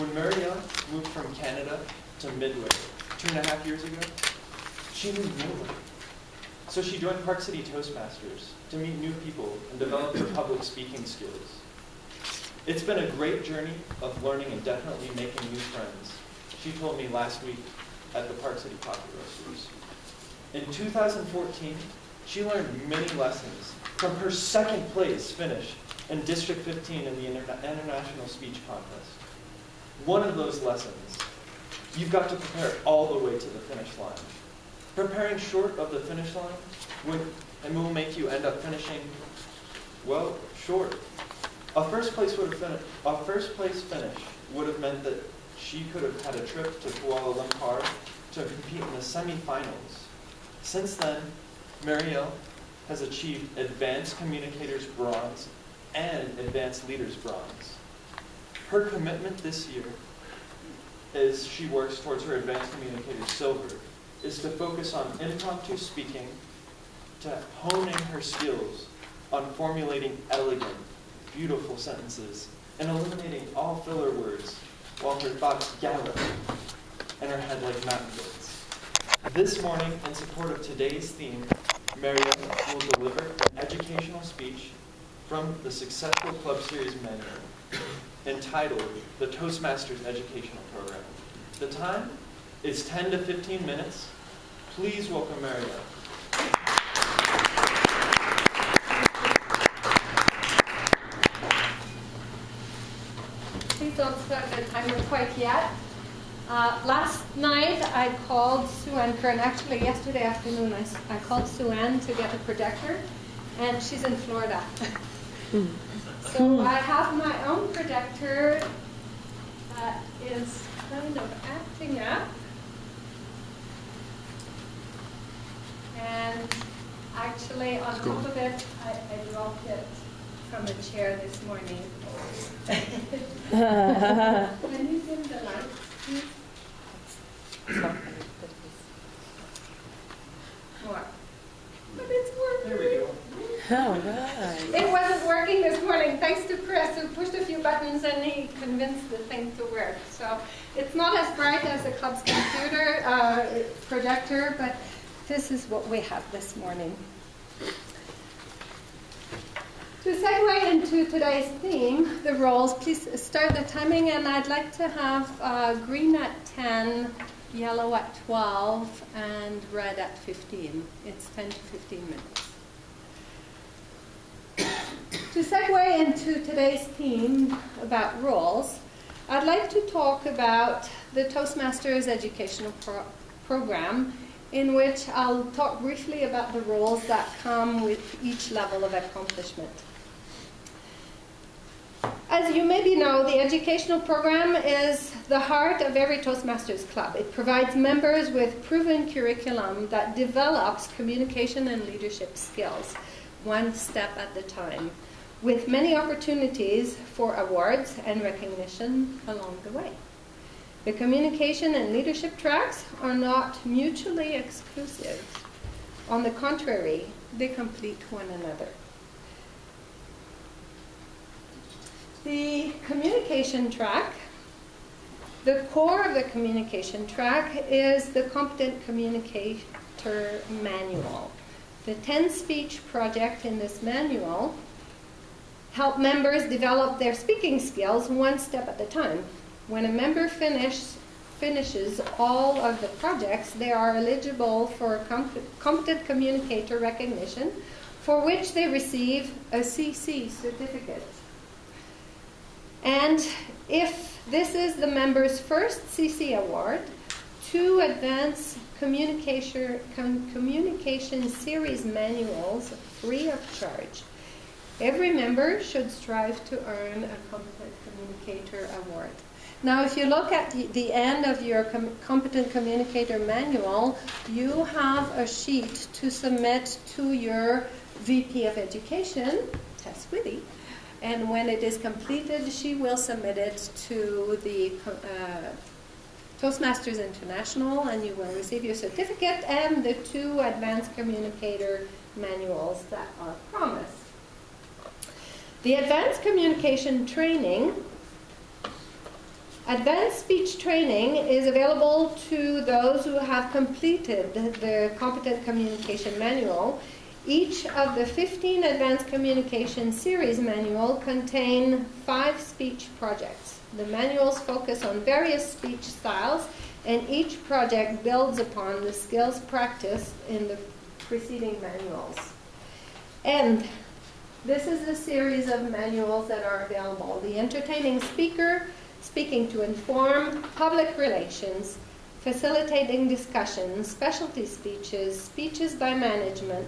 When Marielle moved from Canada to Midway 2.5 years ago, she knew nobody. So she joined Park City Toastmasters to meet new people and develop her public speaking skills. It's been a great journey of learning and definitely making new friends, she told me last week at the Park City Coffee Roasters. In 2014, she learned many lessons from her second place finish in District 15 in the International Speech Contest. One of those lessons, you've got to prepare all the way to the finish line. Preparing short of the finish line will make you end up finishing, well, short. A first place finish would have meant that she could have had a trip to Kuala Lumpur to compete in the semifinals. Since then, Marielle has achieved Advanced Communicators Bronze and Advanced Leaders Bronze. Her commitment this year, as she works towards her Advanced Communicators Silver, is to focus on impromptu speaking, to honing her skills on formulating elegant, beautiful sentences, and eliminating all filler words while her thoughts gallop in her head like mountain goats. This morning, in support of today's theme, Marielle will deliver an educational speech from the Successful Club Series manual entitled the Toastmasters Educational Program. The time is 10 to 15 minutes. Please welcome Marielle. Please don't start the timer quite yet. Last night I called Sue Ann Kern. Actually, yesterday afternoon I called Sue Ann to get a projector, and she's in Florida. So I have my own projector that is kind of acting up. And actually, on top of it, I dropped it from a chair this morning. Can you dim the lights, please? More. But it's working. There we go. All right. It wasn't working this morning, thanks to Chris, who pushed a few buttons and he convinced the thing to work. So it's not as bright as the club's computer projector, but this is what we have this morning. To segue into today's theme, the roles, please start the timing, and I'd like to have green at 10, yellow at 12, and red at 15. It's 10 to 15 minutes. To segue into today's theme about roles, I'd like to talk about the Toastmasters educational program, in which I'll talk briefly about the roles that come with each level of accomplishment. As you maybe know, the educational program is the heart of every Toastmasters club. It provides members with proven curriculum that develops communication and leadership skills, one step at a time, with many opportunities for awards and recognition along the way. The communication and leadership tracks are not mutually exclusive. On the contrary, they complete one another. The communication track, the core of the communication track is the Competent Communicator Manual. The 10-speech project in this manual help members develop their speaking skills one step at a time. When a member finishes all of the projects, they are eligible for Competent Communicator recognition, for which they receive a CC certificate. And if this is the member's first CC award, 2 advanced communication series manuals free of charge. Every member should strive to earn a Competent Communicator award. Now, if you look at the end of your Competent Communicator manual, you have a sheet to submit to your VP of Education, Tess Whitty, and when it is completed, she will submit it to the Toastmasters International, and you will receive your certificate and the 2 advanced communicator manuals that are promised. The advanced communication training Advanced speech training is available to those who have completed the Competent Communication Manual. Each of the 15 Advanced Communication Series manual contain 5 speech projects. The manuals focus on various speech styles, and each project builds upon the skills practiced in the preceding manuals. And this is a series of manuals that are available. The Entertaining Speaker, Speaking to Inform, Public Relations, Facilitating Discussions, Specialty Speeches, Speeches by Management,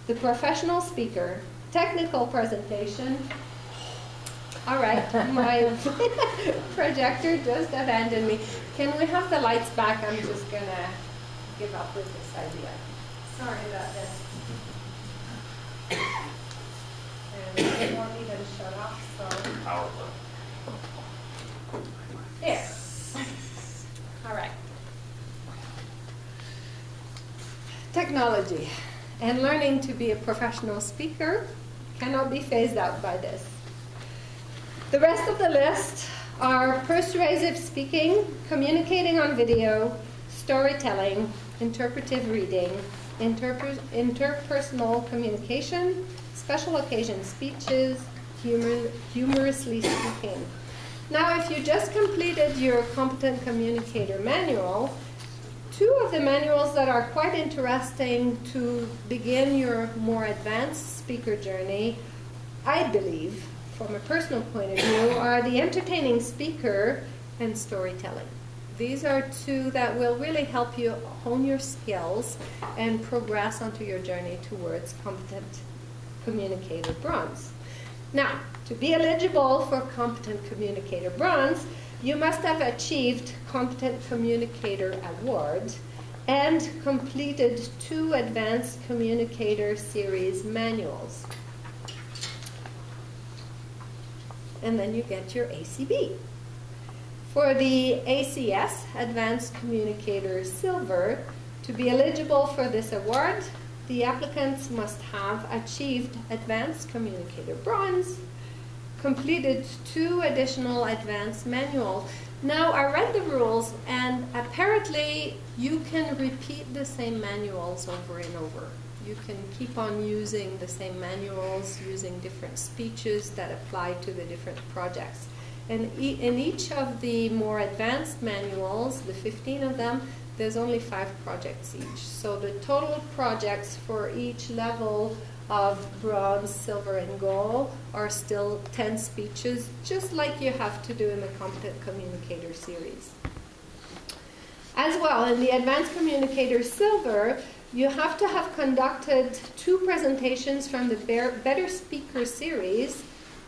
The Professional Speaker, Technical Presentation. All right, my projector just abandoned me. Can we have the lights back? I'm just going to give up with this idea. Sorry about this. And it won't even shut off, so. Powerful. There. All right. Technology and learning to be a professional speaker cannot be phased out by this. The rest of the list are persuasive speaking, communicating on video, storytelling, interpretive reading, interpersonal communication, special occasion speeches, humorously speaking. Now, if you just completed your Competent Communicator Manual, 2 of the manuals that are quite interesting to begin your more advanced speaker journey, I believe, from a personal point of view, are the Entertaining Speaker and Storytelling. These are 2 that will really help you hone your skills and progress onto your journey towards Competent Communicator Bronze. Now, to be eligible for Competent Communicator Bronze, you must have achieved Competent Communicator Award and completed 2 Advanced Communicator Series manuals. And then you get your ACB. For the ACS, Advanced Communicator Silver, to be eligible for this award, the applicants must have achieved Advanced Communicator Bronze, completed 2 additional advanced manuals. Now, I read the rules, and apparently you can repeat the same manuals over and over. You can keep on using the same manuals, using different speeches that apply to the different projects. And in each of the more advanced manuals, the 15 of them, there's only 5 projects each. So the total projects for each level of bronze, silver, and gold are still 10 speeches, just like you have to do in the Competent Communicator series. As well, in the Advanced Communicator Silver, you have to have conducted 2 presentations from the Better Speaker series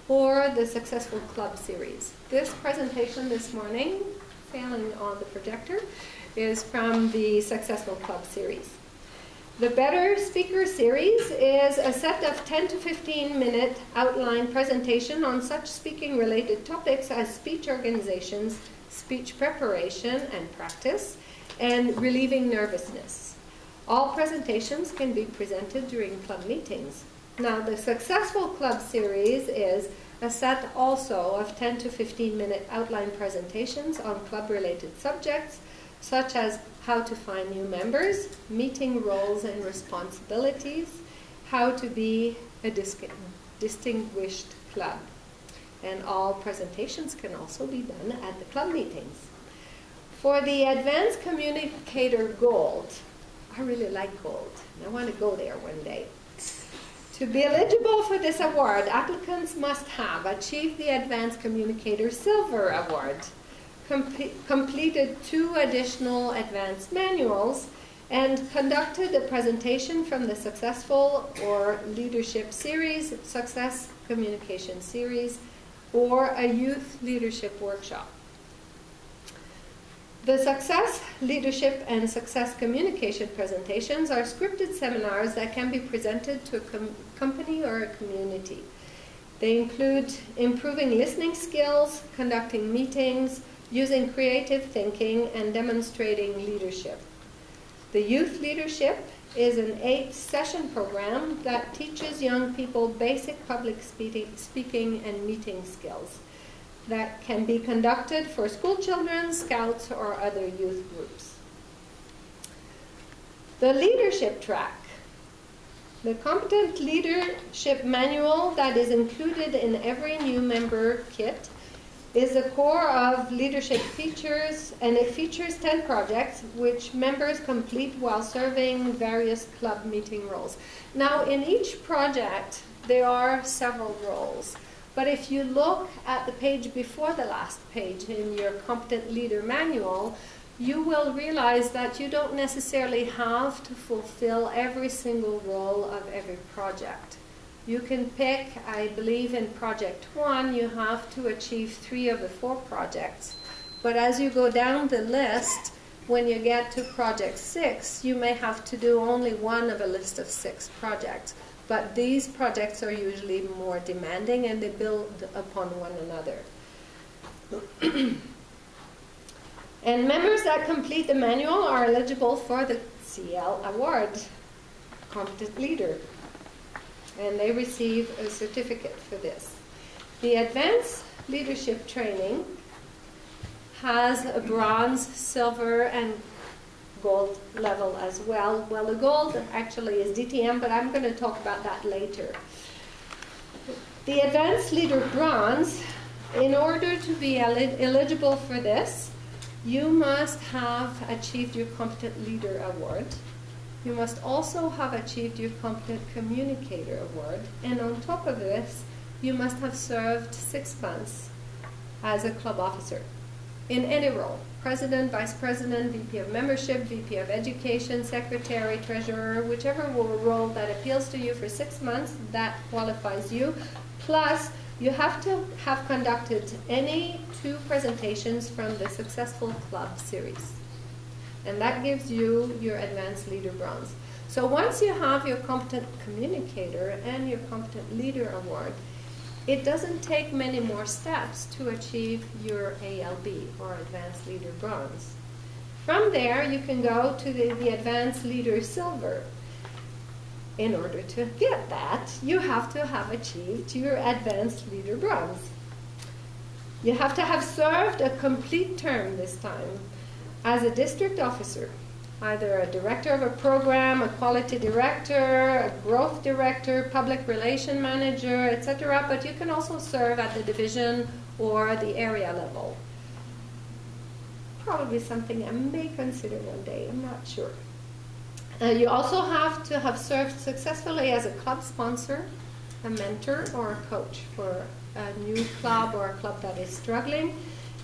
or the Successful Club series. This presentation this morning, failing on the projector, is from the Successful Club series. The Better Speaker series is a set of 10 to 15 minute outline presentation on such speaking related topics as speech organizations, speech preparation and practice, and relieving nervousness. All presentations can be presented during club meetings. Now, the Successful Club series is a set also of 10 to 15 minute outline presentations on club related subjects, such as how to find new members, meeting roles and responsibilities, how to be a distinguished club. And all presentations can also be done at the club meetings. For the Advanced Communicator Gold, I really like gold. I want to go there one day. To be eligible for this award, applicants must have achieved the Advanced Communicator Silver Award, completed 2 additional advanced manuals, and conducted a presentation from the Successful or Leadership Series, Success Communication Series, or a Youth Leadership Workshop. The Success, Leadership, and Success Communication presentations are scripted seminars that can be presented to a company or a community. They include improving listening skills, conducting meetings, using creative thinking, and demonstrating leadership. The Youth Leadership is an 8-session program that teaches young people basic public speaking and meeting skills. that can be conducted for school children, scouts, or other youth groups. The leadership track. The competent leadership manual that is included in every new member kit is the core of leadership features, and it features 10 projects which members complete while serving various club meeting roles. Now, in each project, there are several roles. But if you look at the page before the last page in your competent leader manual, you will realize that you don't necessarily have to fulfill every single role of every project. You can pick, I believe in project 1, you have to achieve 3 of the 4 projects. But as you go down the list, when you get to project 6, you may have to do only 1 of a list of 6 projects. But these projects are usually more demanding and they build upon one another. And members that complete the manual are eligible for the CL award, Competent Leader. And they receive a certificate for this. The Advanced Leadership Training has a bronze, silver, and gold level as well. Well, the gold actually is DTM, but I'm going to talk about that later. The Advanced Leader Bronze, in order to be eligible for this, you must have achieved your Competent Leader Award. You must also have achieved your Competent Communicator Award. And on top of this, you must have served 6 months as a club officer in any role. President, Vice President, VP of Membership, VP of Education, Secretary, Treasurer, whichever role that appeals to you for 6 months, that qualifies you. Plus, you have to have conducted any 2 presentations from the successful club series. And that gives you your Advanced Leader Bronze. So once you have your Competent Communicator and your Competent Leader Award, it doesn't take many more steps to achieve your ALB, or Advanced Leader Bronze. From there, you can go to the Advanced Leader Silver. In order to get that, you have to have achieved your Advanced Leader Bronze. You have to have served a complete term this time as a district officer, either a director of a program, a quality director, a growth director, public relation manager, etc. But you can also serve at the division or the area level. Probably something I may consider one day, I'm not sure. You also have to have served successfully as a club sponsor, a mentor, or a coach for a new club or a club that is struggling.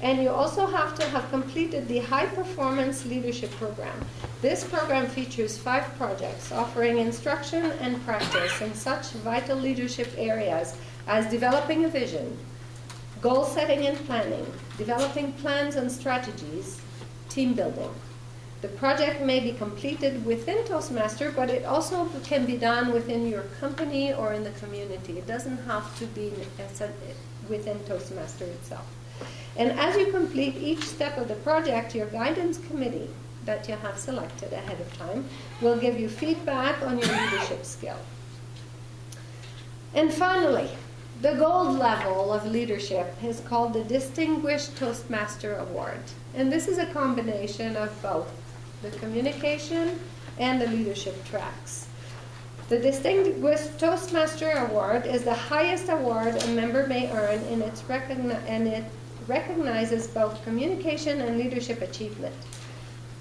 And you also have to have completed the High Performance Leadership Program. This program features 5 projects offering instruction and practice in such vital leadership areas as developing a vision, goal setting and planning, developing plans and strategies, team building. The project may be completed within Toastmaster, but it also can be done within your company or in the community. It doesn't have to be within Toastmaster itself. And as you complete each step of the project, your guidance committee that you have selected ahead of time will give you feedback on your leadership skill. And finally, the gold level of leadership is called the Distinguished Toastmaster Award. And this is a combination of both the communication and the leadership tracks. The Distinguished Toastmaster Award is the highest award a member may earn, and it recognizes both communication and leadership achievement.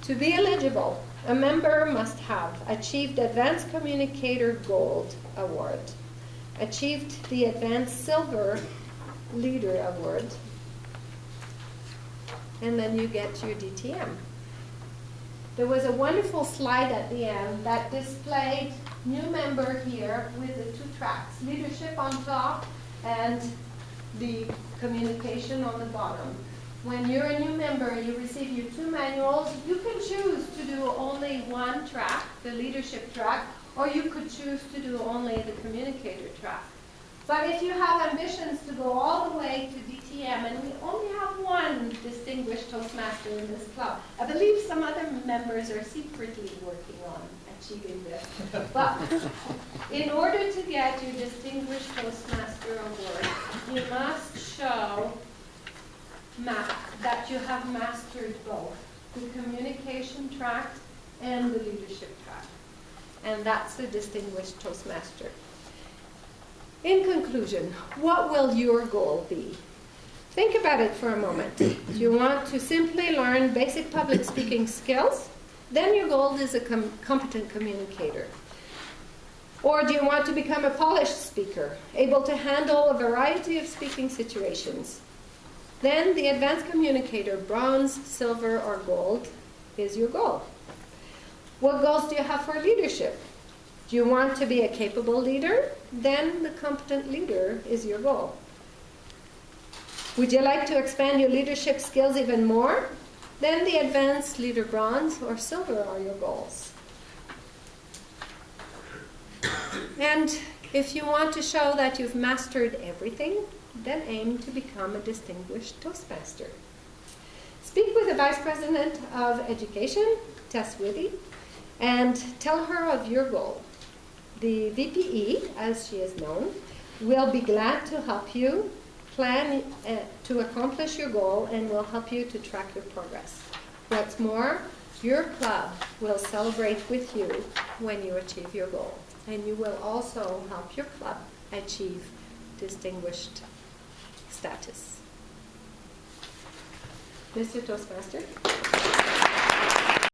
To be eligible, a member must have achieved Advanced Communicator Gold Award, achieved the Advanced Silver Leader Award, and then you get your DTM. There was a wonderful slide at the end that displayed new member here with the 2 tracks, leadership on top and the communication on the bottom. When you're a new member, you receive your 2 manuals. You can choose to do only 1 track, the leadership track, or you could choose to do only the communicator track. But if you have ambitions to go all the way to DTM, and we only have 1 distinguished Toastmaster in this club, I believe some other members are secretly working on achieving this. But in order to get your Distinguished Toastmaster Award, you must show that you have mastered both the communication track and the leadership track. And that's the Distinguished Toastmaster. In conclusion, what will your goal be? Think about it for a moment. Do you want to simply learn basic public speaking skills? Then your goal is a competent communicator. Or do you want to become a polished speaker, able to handle a variety of speaking situations? Then the advanced communicator, bronze, silver, or gold, is your goal. What goals do you have for leadership? Do you want to be a capable leader? Then the competent leader is your goal. Would you like to expand your leadership skills even more? Then the advanced leader, bronze or silver, are your goals. And if you want to show that you've mastered everything, then aim to become a distinguished Toastmaster. Speak with the Vice President of Education, Tess Whitty, and tell her of your goal. The VPE, as she is known, will be glad to help you plan to accomplish your goal and will help you to track your progress. What's more, your club will celebrate with you when you achieve your goal. And you will also help your club achieve distinguished status. Mr. Toastmaster?